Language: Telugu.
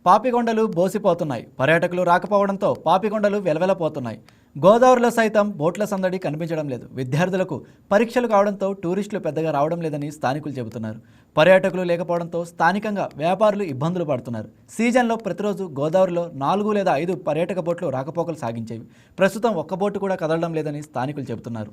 పాపికొండలు బోసిపోతున్నాయి. పర్యాటకులు రాకపోవడంతో పాపికొండలు వెలవెలపోతున్నాయి. గోదావరిలో సైతం బోట్ల సందడి కనిపించడం లేదు. విద్యార్థులకు పరీక్షలు కావడంతో టూరిస్టులు పెద్దగా రావడం లేదని స్థానికులు చెబుతున్నారు. పర్యాటకులు లేకపోవడంతో స్థానికంగా వ్యాపారులు ఇబ్బందులు పడుతున్నారు. సీజన్లో ప్రతిరోజు గోదావరిలో 4 లేదా 5 పర్యాటక బోట్లు రాకపోకలు సాగించేవి. ప్రస్తుతం ఒక్క బోటు కూడా కదలడం లేదని స్థానికులు చెబుతున్నారు.